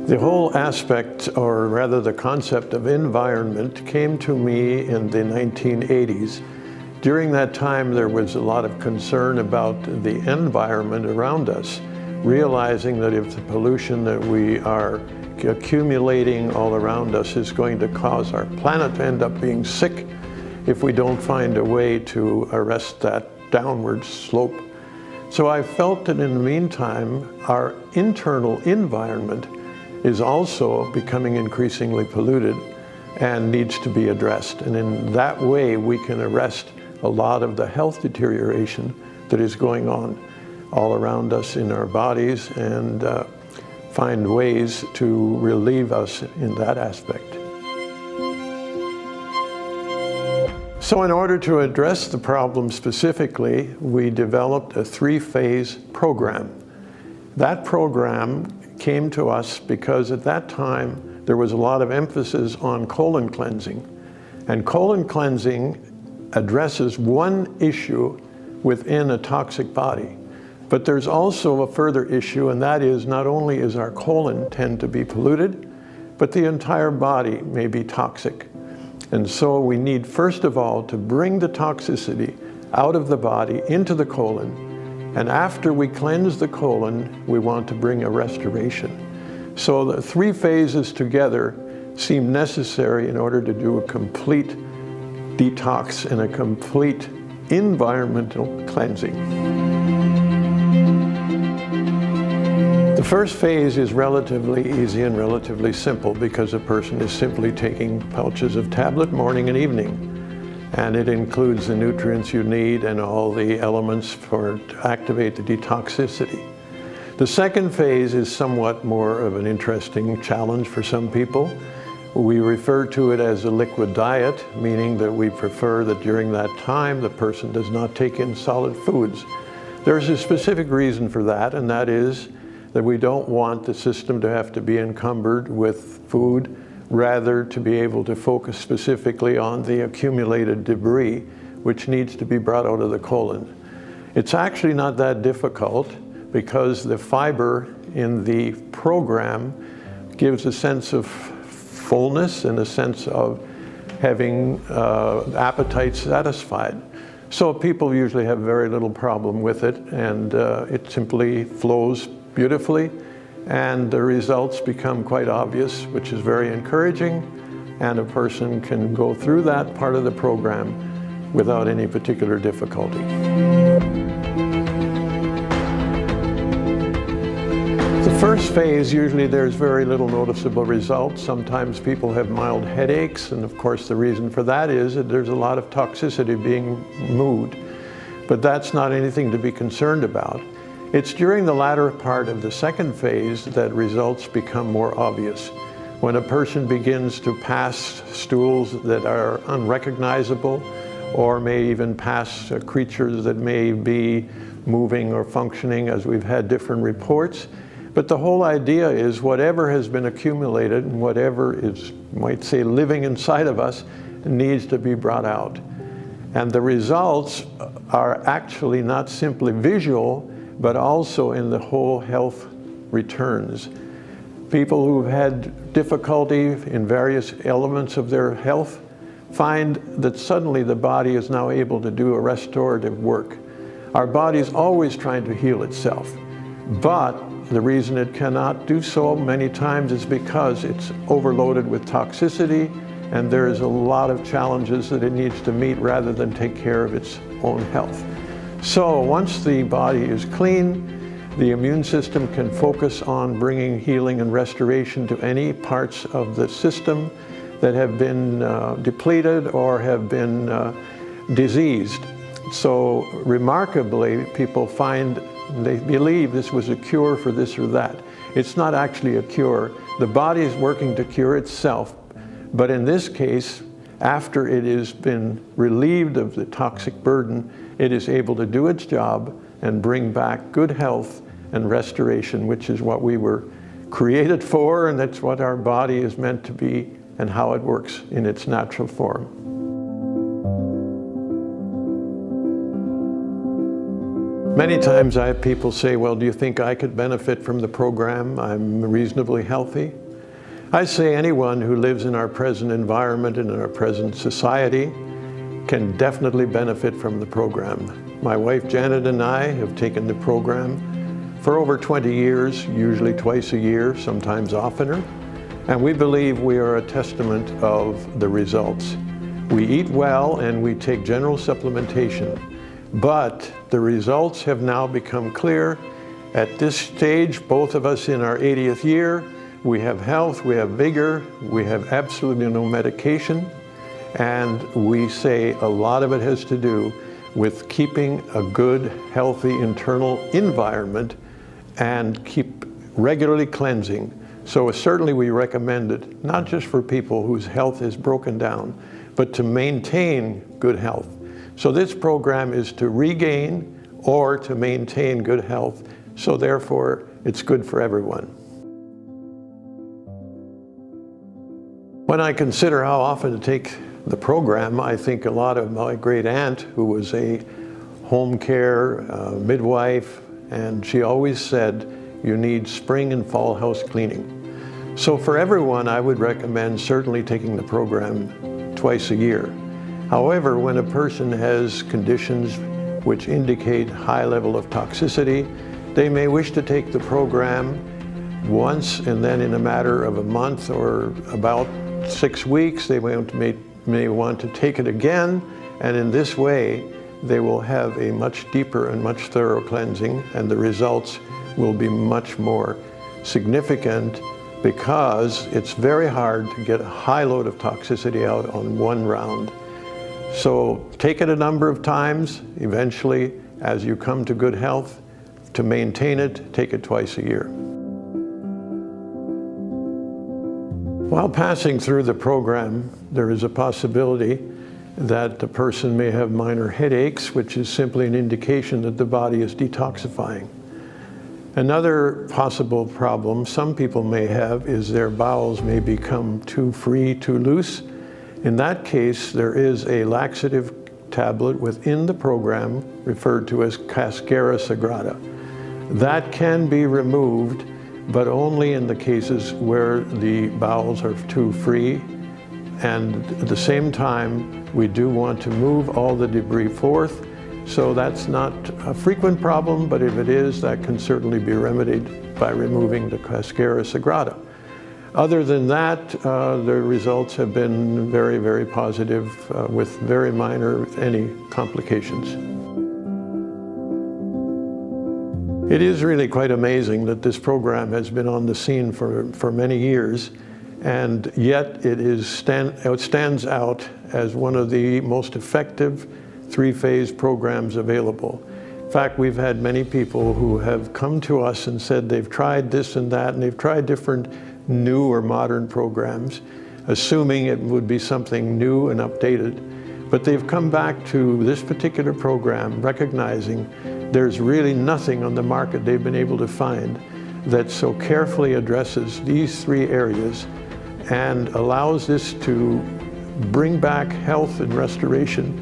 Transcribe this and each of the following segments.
The whole aspect, or rather the concept of environment, came to me in the 1980s. During that time, there was a lot of concern about the environment around us, realizing that if the pollution that we are accumulating all around us is going to cause our planet to end up being sick if we don't find a way to arrest that downward slope. So I felt that in the meantime, our internal environment is also becoming increasingly polluted and needs to be addressed. And in that way, we can arrest a lot of the health deterioration that is going on all around us in our bodies and find ways to relieve us in that aspect. So in order to address the problem specifically, we developed a three-phase program. That program came to us because at that time there was a lot of emphasis on colon cleansing. And colon cleansing addresses one issue within a toxic body. But there's also a further issue, and that is not only is our colon tend to be polluted, but the entire body may be toxic. And so we need, first of all, to bring the toxicity out of the body into the colon. And after we cleanse the colon, we want to bring a restoration. So the three phases together seem necessary in order to do a complete detox and a complete environmental cleansing. The first phase is relatively easy and relatively simple because a person is simply taking pouches of tablet morning and evening. And it includes the nutrients you need and all the elements to activate the detoxicity. The second phase is somewhat more of an interesting challenge for some people. We refer to it as a liquid diet, meaning that we prefer that during that time the person does not take in solid foods. There's a specific reason for that, and that is that we don't want the system to have to be encumbered with food, rather to be able to focus specifically on the accumulated debris which needs to be brought out of the colon. It's actually not that difficult because the fiber in the program gives a sense of fullness and a sense of having appetite satisfied. So people usually have very little problem with it, and it simply flows beautifully, and the results become quite obvious, which is very encouraging, and a person can go through that part of the program without any particular difficulty. The first phase, usually there's very little noticeable results. Sometimes people have mild headaches, and of course the reason for that is that there's a lot of toxicity being moved, but that's not anything to be concerned about. It's during the latter part of the second phase that results become more obvious. When a person begins to pass stools that are unrecognizable, or may even pass creatures that may be moving or functioning, as we've had different reports. But the whole idea is whatever has been accumulated and whatever is, might say, living inside of us needs to be brought out. And the results are actually not simply visual, but also in the whole health returns. People who've had difficulty in various elements of their health find that suddenly the body is now able to do a restorative work. Our body is always trying to heal itself, but the reason it cannot do so many times is because it's overloaded with toxicity, and there's a lot of challenges that it needs to meet rather than take care of its own health. So once the body is clean, the immune system can focus on bringing healing and restoration to any parts of the system that have been depleted or have been diseased. So remarkably, people find they believe this was a cure for this or that. It's not actually a cure. The body is working to cure itself, but in this case, after it has been relieved of the toxic burden, it is able to do its job and bring back good health and restoration, which is what we were created for, and that's what our body is meant to be and how it works in its natural form. Many times I have people say, well, do you think I could benefit from the program? I'm reasonably healthy. I say anyone who lives in our present environment and in our present society can definitely benefit from the program. My wife Janet and I have taken the program for over 20 years, usually twice a year, sometimes oftener, and we believe we are a testament of the results. We eat well and we take general supplementation, but the results have now become clear. At this stage, both of us in our 80th year, we have health, we have vigor, we have absolutely no medication, and we say a lot of it has to do with keeping a good, healthy internal environment and keep regularly cleansing. So certainly we recommend it, not just for people whose health is broken down, but to maintain good health. So this program is to regain or to maintain good health, so therefore it's good for everyone. When I consider how often to take the program, I think a lot of my great aunt, who was a home care midwife, and she always said, you need spring and fall house cleaning. So for everyone, I would recommend certainly taking the program twice a year. However, when a person has conditions which indicate high level of toxicity, they may wish to take the program once, and then in a matter of a month or about 6 weeks, they may want to take it again, and in this way, they will have a much deeper and much thorough cleansing, and the results will be much more significant because it's very hard to get a high load of toxicity out on one round. So take it a number of times. Eventually, as you come to good health, to maintain it, take it twice a year. While passing through the program, there is a possibility that the person may have minor headaches, which is simply an indication that the body is detoxifying. Another possible problem some people may have is their bowels may become too free, too loose. In that case, there is a laxative tablet within the program referred to as Cascara Sagrada. That can be removed, but only in the cases where the bowels are too free. And at the same time, we do want to move all the debris forth. So that's not a frequent problem, but if it is, that can certainly be remedied by removing the Cascara Sagrada. Other than that, the results have been very, very positive with very minor, if any, complications. It is really quite amazing that this program has been on the scene for many years, and yet it stands out as one of the most effective three-phase programs available. In fact, we've had many people who have come to us and said they've tried this and that, and they've tried different new or modern programs, assuming it would be something new and updated. But they've come back to this particular program recognizing there's really nothing on the market they've been able to find that so carefully addresses these three areas and allows this to bring back health and restoration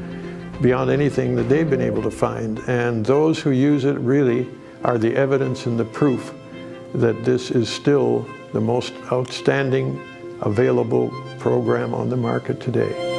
beyond anything that they've been able to find. And those who use it really are the evidence and the proof that this is still the most outstanding available program on the market today.